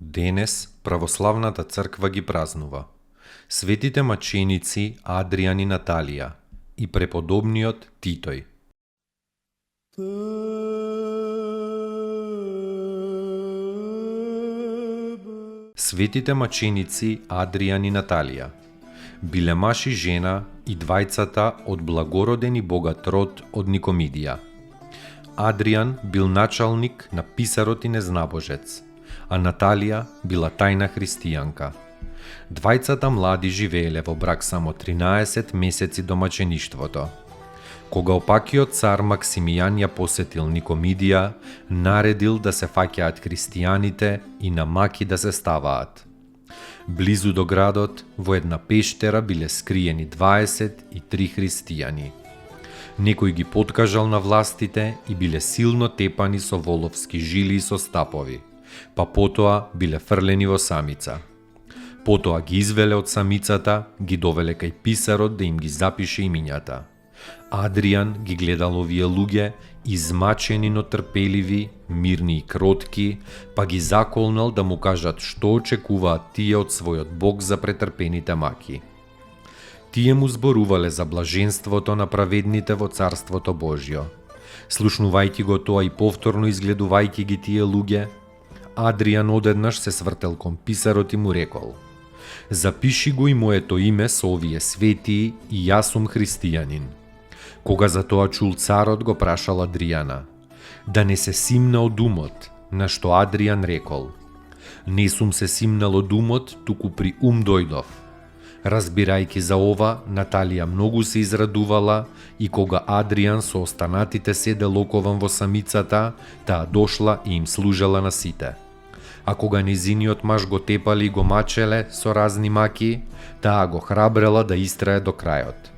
Денес православната црква ги празнува светите маченици Адријан и Наталија и преподобниот Титој. Светите маченици Адријан и Наталија биле маж и жена и двајцата од благороден и богат род од Никомидија. Адријан бил началник на писарот и незнабожец, а Наталија била тајна христијанка. Двајцата млади живееле во брак само 13 месеци до мачеништвото. Кога опакиот цар Максимијан ја посетил Никомидија, наредил да се фаќаат христијаните и на маки да се ставаат. Близу до градот, во една пештера биле скриени 23 христијани. Некој ги подкажал на властите и биле силно тепани со воловски жили и со стапови, па потоа биле фрлени во самица. Потоа ги извеле од самицата, ги довеле кај писарот да им ги запише имињата. Адријан ги гледал овие луѓе, измачени но трпеливи, мирни и кротки, па ги заколнал да му кажат што очекуваат тие од својот Бог за претрпените маки. Тие му зборувале за блаженството на праведните во Царството Божјо. Слушнувајќи го тоа и повторно изгледувајќи ги тие луѓе, Адријан одеднаш се свртел кон писарот и му рекол: "Запиши го и моето име со овие светии и јас сум христијанин." Кога за тоа чул царот, го прашал Адријана да не се симна од умот, на што Адријан рекол: "Не сум се симнал од умот, туку при ум дојдов." Разбирајќи за ова, Наталија многу се израдувала и кога Адријан со останатите седел окован во самицата, таа дошла и им служела на сите. А кога незиниот маж го тепали и го мачеле со разни маки, таа го храбрела да истрае до крајот.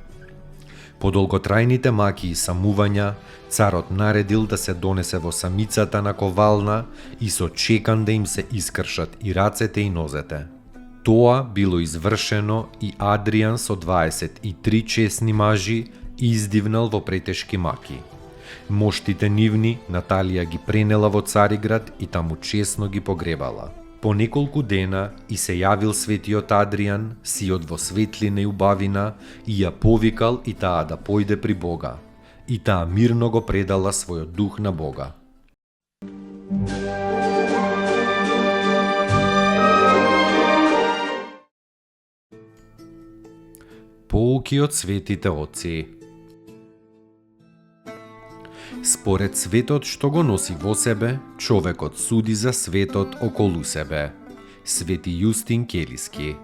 По долготрајните маки и самувања, царот наредил да се донесе во самицата на ковална и со чекан да им се искршат и рацете и нозете. Тоа било извршено и Адријан со 23 чесни мажи издивнал во претешки маки. Моштите нивни Наталија ги пренела во Цариград и таму чесно ги погребала. По неколку дена и се јавил светиот Адријан, сиот во светлина и убавина, и ја повикал и таа да појде при Бога. И таа мирно го предала својот дух на Бога. Поуки од светите отци. Според светот што го носи во себе, човекот суди за светот околу себе. Свети Јустин Келиски.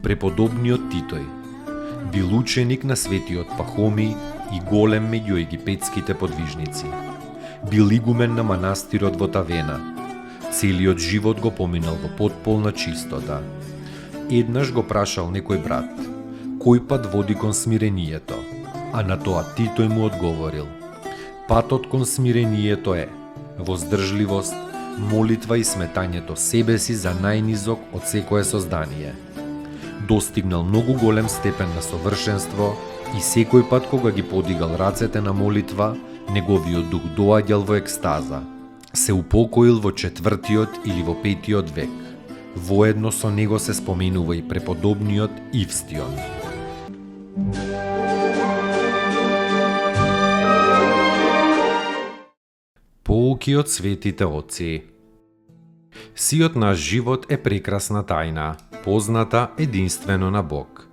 Преподобниот Титој бил ученик на светиот Пахоми и голем меѓу египетските подвижници. Бил игумен на манастирот во Тавена. Целиот живот го поминал во потполна чистота. Еднаш го прашал некој брат: "Кој пат води кон смирението?" А на тоа Титој му одговорил: "Патот кон смирението е воздржливост, молитва и сметањето себе си за најнизок од секое создание." Достигнал многу голем степен на совршенство и секој пат кога ги подигал рацете на молитва, неговиот дух доаѓал во екстаза. Се упокоил во 4 или во 5 век. Воедно со него се споменува и преподобниот Ивстион. Поуки од светите отци. Сиот наш живот е прекрасна тајна, позната единствено на Бог.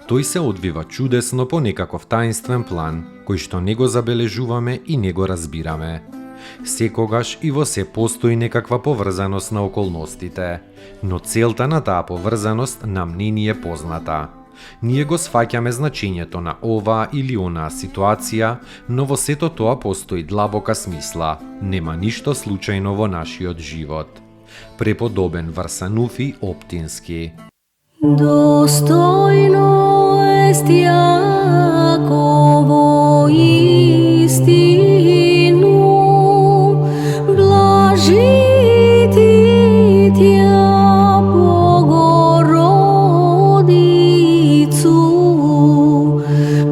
Тој се одвива чудесно по некаков таинствен план, кој што не го забележуваме и не го разбираме. Секогаш и во се постои некаква поврзаност на околностите, но целта на таа поврзаност нам не ни е позната. Ние го сфаќаме значењето на оваа или онаа ситуација, но во сето тоа постои длабока смисла. Нема ништо случајно во нашиот живот. Преподобен Варсануфи Оптински. Достойно est Јаково истину, блажити Тја Богородицу,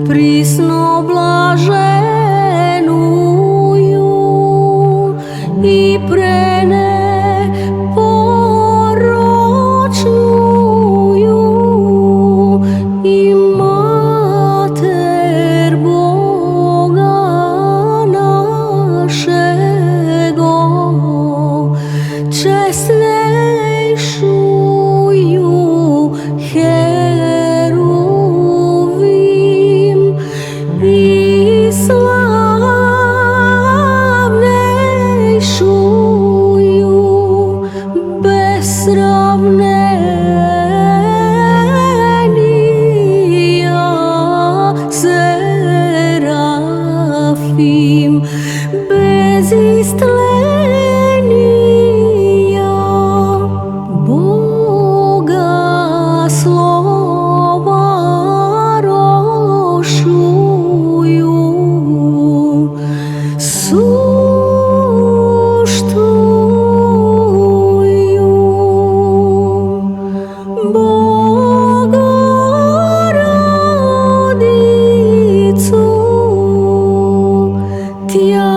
присно блаженују и пренепорочнују и Матер Бога нашего, честнейшую Херувим и славнейшую без сравнения Серафим, без истления Бога слова рошую, суштую Богородицу, Тја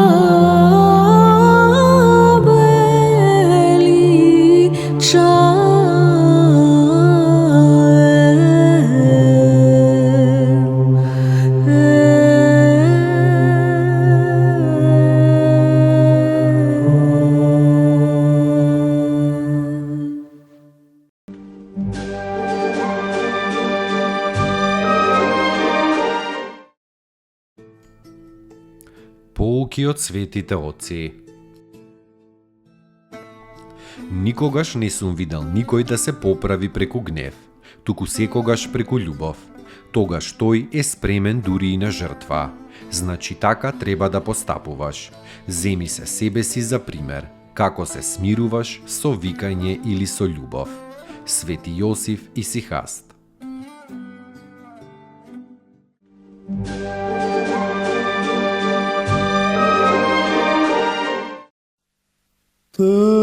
Поуки од светите отци. Никогаш не сум видел никој да се поправи преку гнев, туку секогаш преку љубов. Тогаш тој е спремен дури и на жртва. Значи така треба да постапуваш. Земи се себе си за пример, како се смируваш со викање или со љубов. Свети Јосиф Исихаст. Te